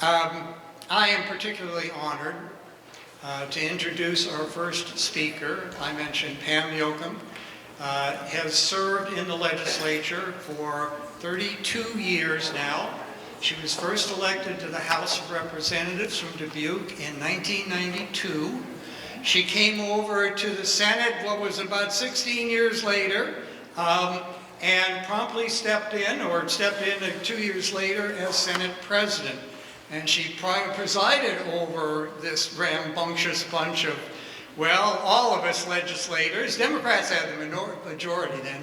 I am particularly honored to introduce our first speaker. I mentioned Pam Jochum, has served in the legislature for 32 years now. She was first elected to the House of Representatives from Dubuque in 1992. She came over to the Senate, what was about 16 years later, and promptly stepped in 2 years later as Senate President. And she presided over this rambunctious bunch of, well, all of us legislators. Democrats had the majority then,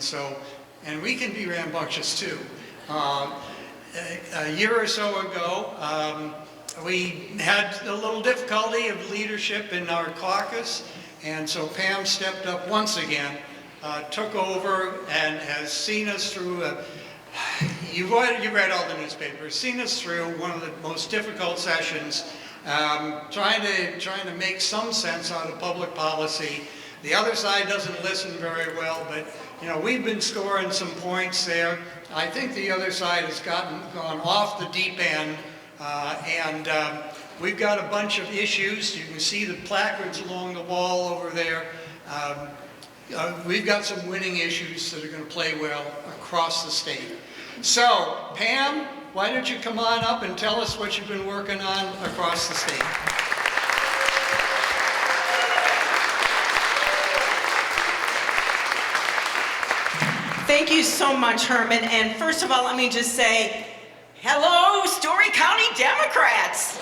and we can be rambunctious too. A year or so ago, we had a little difficulty of leadership in our caucus, and so Pam stepped up once again, took over, and has seen us through you read all the newspapers, seen us through one of the most difficult sessions, trying to make some sense out of public policy. The other side doesn't listen very well, but we've been scoring some points there. I think the other side has gone off the deep end, and we've got a bunch of issues. You can see the placards along the wall over there. We've got some winning issues that are going to play well across the state. So, Pam, why don't you come on up and tell us what you've been working on across the state. Thank you so much, Herman. And first of all, let me just say, hello, Story County Democrats.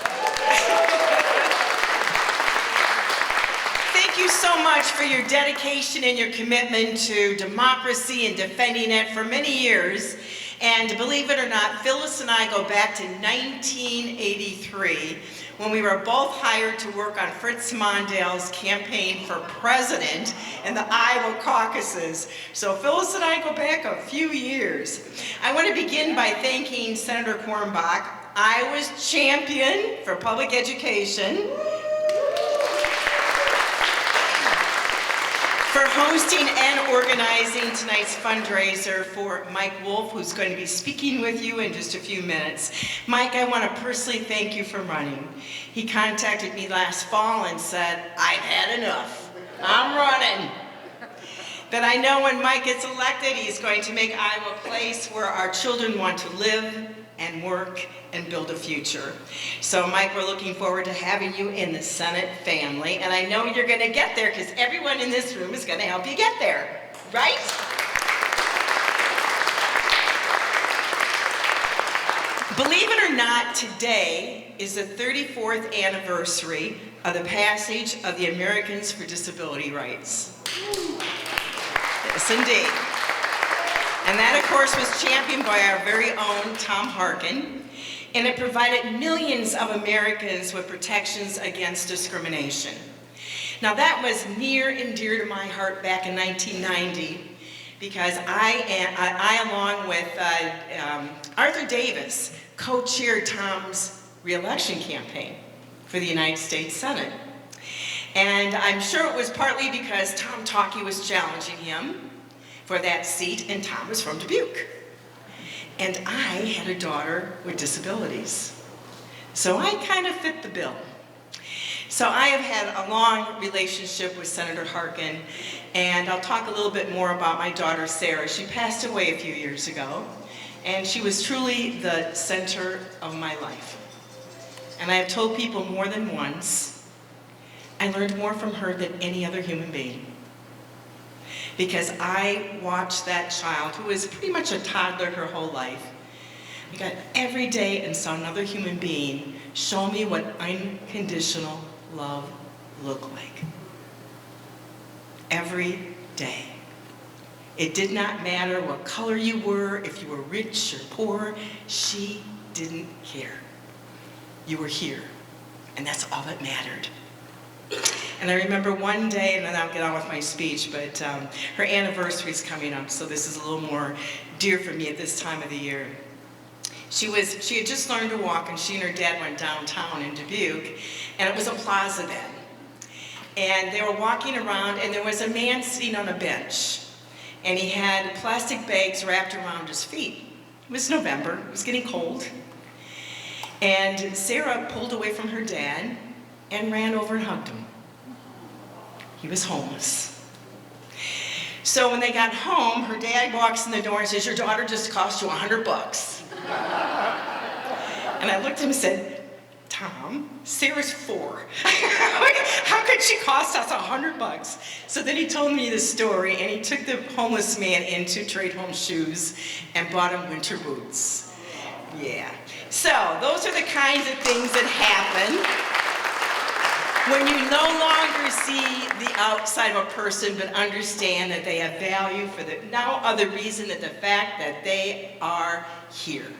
Thank you so much for your dedication and your commitment to democracy and defending it for many years. And believe it or not, Phyllis and I go back to 1983 when we were both hired to work on Fritz Mondale's campaign for president in the Iowa caucuses. So Phyllis and I go back a few years. I want to begin by thanking Senator Cornbach, Iowa's champion for public education, for hosting and organizing tonight's fundraiser for Mike Wolfe, who's going to be speaking with you in just a few minutes. Mike, I want to personally thank you for running. He contacted me last fall and said, I've had enough. I'm running. But I know when Mike gets elected, he's going to make Iowa a place where our children want to live and work and build a future. So Mike, we're looking forward to having you in the Senate family, and I know you're going to get there because everyone in this room is going to help you get there, right? Believe it or not, today is the 34th anniversary of the passage of the Americans for Disability Rights. Yes, indeed. And that, of course, was championed by our very own Tom Harkin, and it provided millions of Americans with protections against discrimination. Now, that was near and dear to my heart back in 1990, because I along with Arthur Davis, co-chaired Tom's re-election campaign for the United States Senate. And I'm sure it was partly because Tom Talkie was challenging him for that seat, and Tom was from Dubuque. And I had a daughter with disabilities. So I kind of fit the bill. So I have had a long relationship with Senator Harkin, and I'll talk a little bit more about my daughter, Sarah. She passed away a few years ago, and she was truly the center of my life. And I have told people more than once, I learned more from her than any other human being. Because I watched that child, who was pretty much a toddler her whole life. I got every day and saw another human being show me what unconditional love looked like. Every day. It did not matter what color you were, if you were rich or poor, she didn't care. You were here, and that's all that mattered. And I remember one day, and then I'll get on with my speech, but her anniversary is coming up, so this is a little more dear for me at this time of the year. She had just learned to walk, and she and her dad went downtown in Dubuque, and it was a plaza then. And they were walking around, and there was a man sitting on a bench, and he had plastic bags wrapped around his feet. It was November, it was getting cold. And Sarah pulled away from her dad and ran over and hugged him. He was homeless. So when they got home, her dad walks in the door and says, "Your daughter just cost you $100. And I looked at him and said, "Tom, Sarah's 4. How could she cost us $100? So then he told me the story, and he took the homeless man into Trade Home Shoes and bought him winter boots. Yeah. So those are the kinds of things that happen when you no longer see the outside of a person, but understand that they have value for the no other reason than the fact that they are here.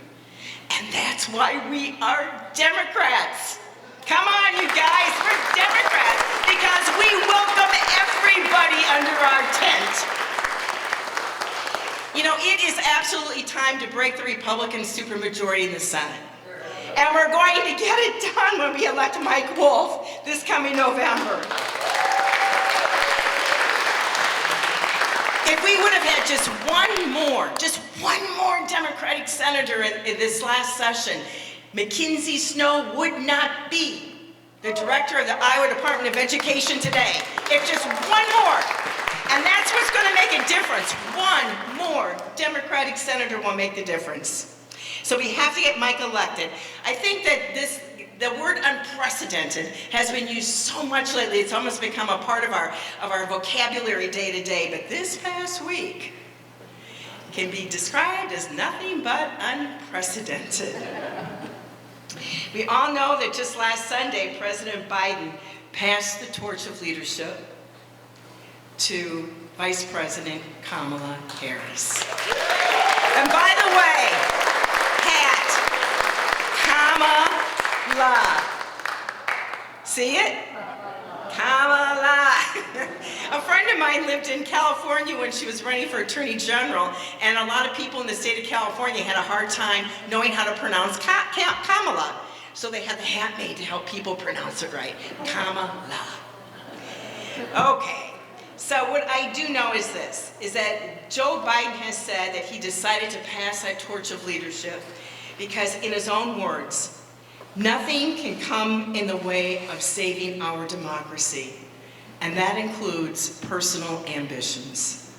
And that's why we are Democrats. Come on, you guys, we're Democrats because we welcome everybody under our tent. You know, it is absolutely time to break the Republican supermajority in the Senate. And we're going to get it done when we elect Mike Wolfe this coming November. If we would have had just one more Democratic senator in this last session, Mackenzie Snow would not be the director of the Iowa Department of Education today. If just one more, and that's what's going to make a difference. One more Democratic senator will make the difference. So we have to get Mike elected. I think that the word unprecedented has been used so much lately, it's almost become a part of our vocabulary day to day. But this past week can be described as nothing but unprecedented. We all know that just last Sunday, President Biden passed the torch of leadership to Vice President Kamala Harris. And by the way, Kamala. See it? Kamala. A friend of mine lived in California when she was running for Attorney General, and a lot of people in the state of California had a hard time knowing how to pronounce Kamala. So they had the hat made to help people pronounce it right. Kamala. Okay. So what I do know is this, is that Joe Biden has said that he decided to pass that torch of leadership because, in his own words, nothing can come in the way of saving our democracy, and that includes personal ambitions.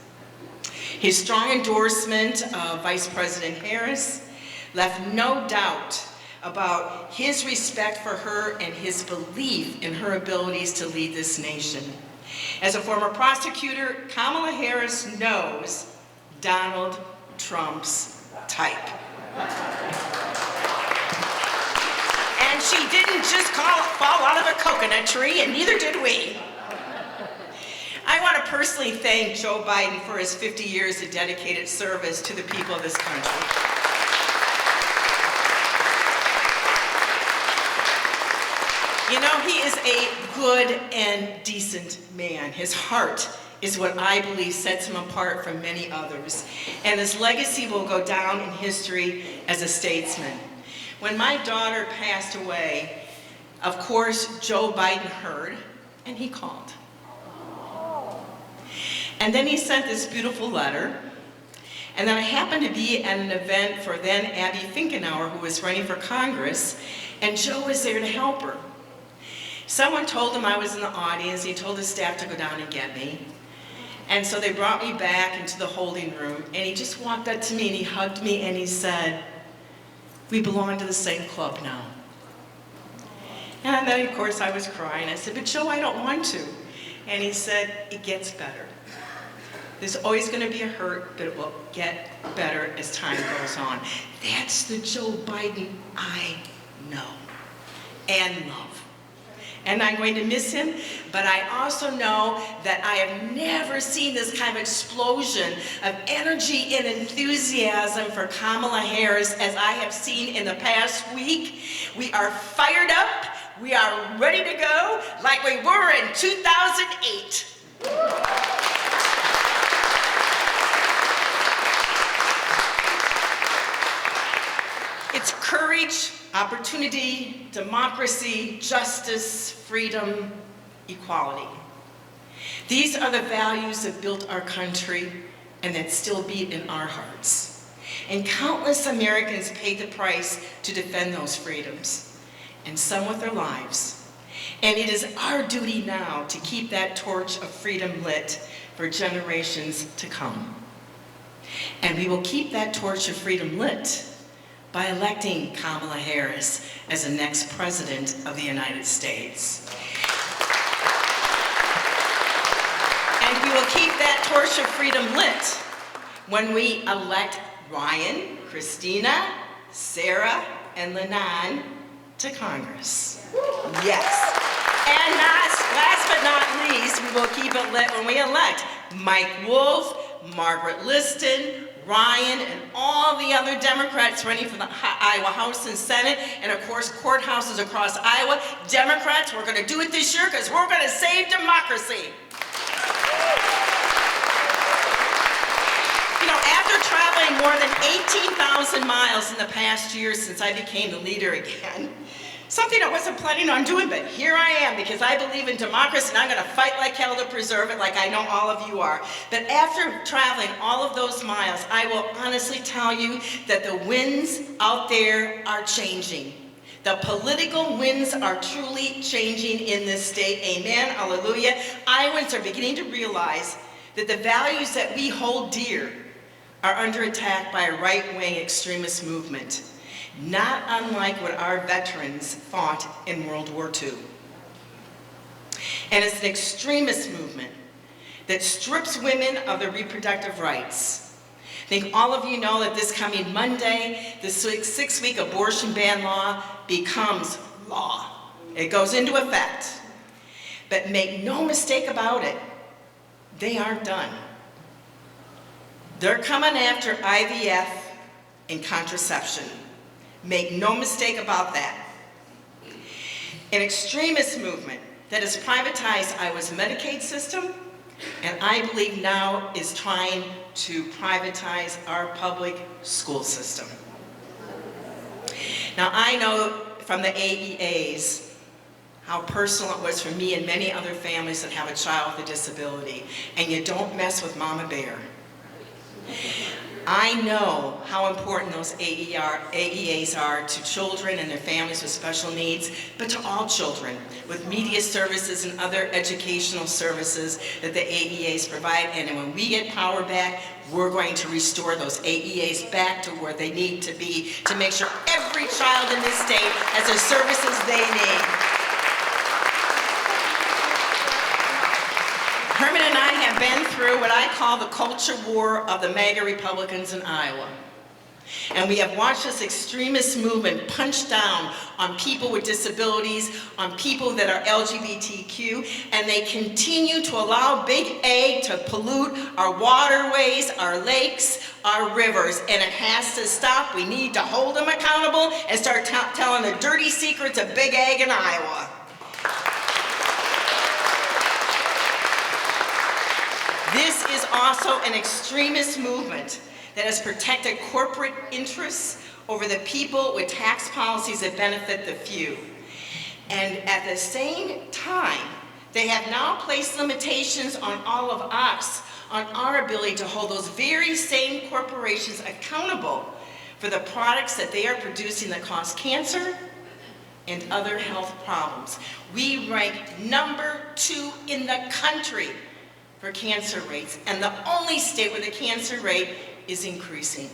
His strong endorsement of Vice President Harris left no doubt about his respect for her and his belief in her abilities to lead this nation. As a former prosecutor, Kamala Harris knows Donald Trump's type. And she didn't just fall out of a coconut tree, and neither did we. I want to personally thank Joe Biden for his 50 years of dedicated service to the people of this country. You know, he is a good and decent man. His heart is what I believe sets him apart from many others. And his legacy will go down in history as a statesman. When my daughter passed away, of course, Joe Biden heard, and he called. And then he sent this beautiful letter. And then I happened to be at an event for then Abby Finkenauer, who was running for Congress, and Joe was there to help her. Someone told him I was in the audience. He told his staff to go down and get me. And so they brought me back into the holding room, and he just walked up to me and he hugged me and he said, "We belong to the same club now." And then, of course, I was crying. I said, "But Joe, I don't want to." And he said, "It gets better. There's always going to be a hurt, but it will get better as time goes on." That's the Joe Biden I know and love. And I'm going to miss him, but I also know that I have never seen this kind of explosion of energy and enthusiasm for Kamala Harris as I have seen in the past week. We are fired up. We are ready to go like we were in 2008. It's courage, opportunity, democracy, justice, freedom, equality. These are the values that built our country and that still beat in our hearts. And countless Americans paid the price to defend those freedoms, and some with their lives. And it is our duty now to keep that torch of freedom lit for generations to come. And we will keep that torch of freedom lit by electing Kamala Harris as the next president of the United States. And we will keep that torch of freedom lit when we elect Ryan, Christina, Sarah, and Lennon to Congress. Yes. And last but not least, we will keep it lit when we elect Mike Wolfe, Margaret Liston, Ryan, and all the other Democrats running for the Iowa House and Senate, and of course courthouses across Iowa. Democrats, we're going to do it this year because we're going to save democracy. You know, after traveling more than 18,000 miles in the past year since I became the leader again, something I wasn't planning on doing, but here I am because I believe in democracy and I'm going to fight like hell to preserve it, like I know all of you are. But after traveling all of those miles, I will honestly tell you that the winds out there are changing. The political winds are truly changing in this state. Amen. Hallelujah. Iowans are beginning to realize that the values that we hold dear are under attack by a right-wing extremist movement, not unlike what our veterans fought in World War II. And it's an extremist movement that strips women of their reproductive rights. I think all of you know that this coming Monday, the six-week abortion ban law becomes law. It goes into effect. But make no mistake about it, they aren't done. They're coming after IVF and contraception. Make no mistake about that. An extremist movement that has privatized Iowa's Medicaid system, and I believe now is trying to privatize our public school system. Now, I know from the AEAs how personal it was for me and many other families that have a child with a disability, and you don't mess with Mama Bear. I know how important those AEAs are to children and their families with special needs, but to all children with media services and other educational services that the AEAs provide. And when we get power back, we're going to restore those AEAs back to where they need to be to make sure every child in this state has the services they need. Herman and I have been through what I call the culture war of the MAGA Republicans in Iowa. And we have watched this extremist movement punch down on people with disabilities, on people that are LGBTQ, and they continue to allow Big A to pollute our waterways, our lakes, our rivers, and it has to stop. We need to hold them accountable and start telling the dirty secrets of Big Ag in Iowa. This is also an extremist movement that has protected corporate interests over the people with tax policies that benefit the few. And at the same time, they have now placed limitations on all of us, on our ability to hold those very same corporations accountable for the products that they are producing that cause cancer and other health problems. We rank #2 in the country for cancer rates, and the only state where the cancer rate is increasing.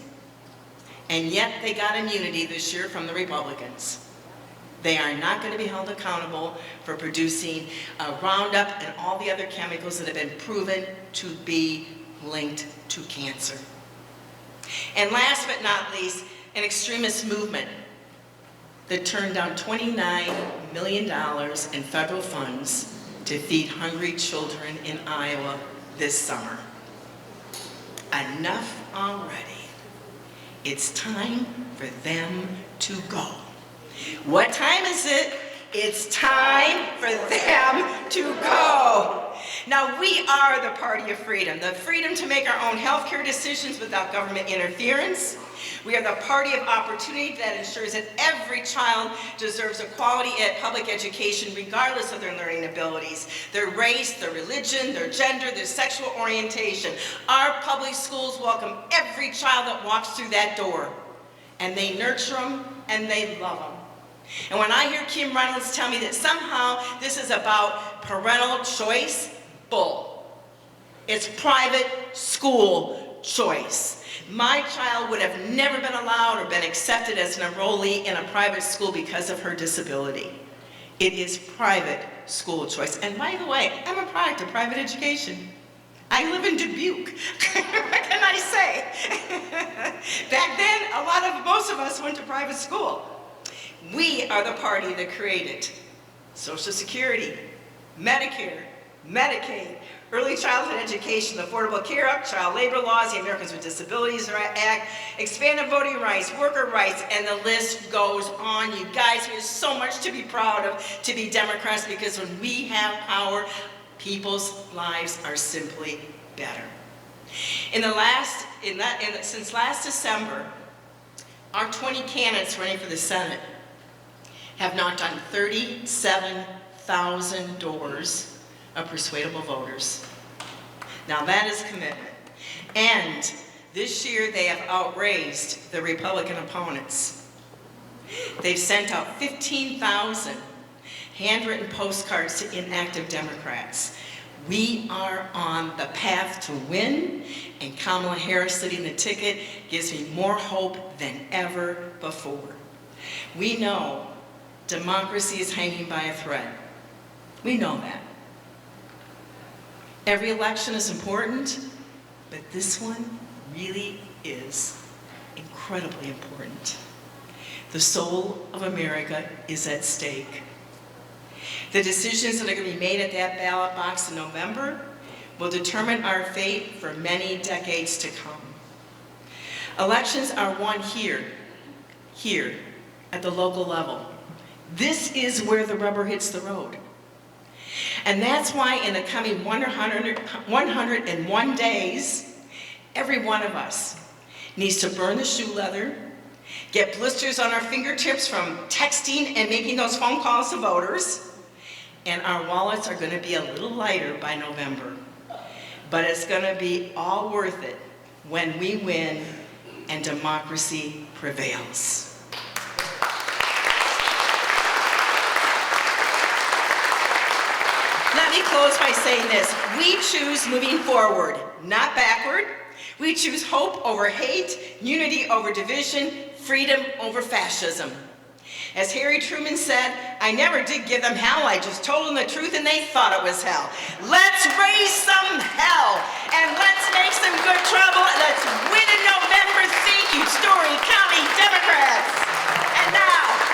And yet they got immunity this year from the Republicans. They are not going to be held accountable for producing Roundup and all the other chemicals that have been proven to be linked to cancer. And last but not least, an extremist movement that turned down $29 million in federal funds to feed hungry children in Iowa this summer. Enough already. It's time for them to go. What time is it? It's time for them to go. Now, we are the party of freedom, the freedom to make our own healthcare decisions without government interference, We are the party of opportunity that ensures that every child deserves a quality public education regardless of their learning abilities, their race, their religion, their gender, their sexual orientation. Our public schools welcome every child that walks through that door, and they nurture them and they love them. And when I hear Kim Reynolds tell me that somehow this is about parental choice, bull. It's private school choice. My child would have never been allowed or been accepted as an enrollee in a private school because of her disability. It is private school choice. And by the way, I'm a product of private education. I live in Dubuque. What can I say? Back then, most of us went to private school. We are the party that created Social Security, Medicare, Medicaid, early childhood education, the Affordable Care Act, child labor laws, the Americans with Disabilities Act, expanded voting rights, worker rights, and the list goes on. You guys, there's so much to be proud of to be Democrats, because when we have power, people's lives are simply better. Since last December, our 20 candidates running for the Senate have knocked on 37,000 doors of persuadable voters. Now that is commitment. And this year they have outraised the Republican opponents. They've sent out 15,000 handwritten postcards to inactive Democrats. We are on the path to win, and Kamala Harris sitting the ticket gives me more hope than ever before. We know democracy is hanging by a thread. We know that. Every election is important, but this one really is incredibly important. The soul of America is at stake. The decisions that are going to be made at that ballot box in November will determine our fate for many decades to come. Elections are won here, at the local level. This is where the rubber hits the road. And that's why in the coming 101 days, every one of us needs to burn the shoe leather, get blisters on our fingertips from texting and making those phone calls to voters, and our wallets are going to be a little lighter by November. But it's going to be all worth it when we win and democracy prevails. Let me close by saying this. We choose moving forward, not backward. We choose hope over hate, unity over division, freedom over fascism. As Harry Truman said, I never did give them hell, I just told them the truth and they thought it was hell. Let's raise some hell and let's make some good trouble. Let's win in November. Thank you, Story County Democrats. And now,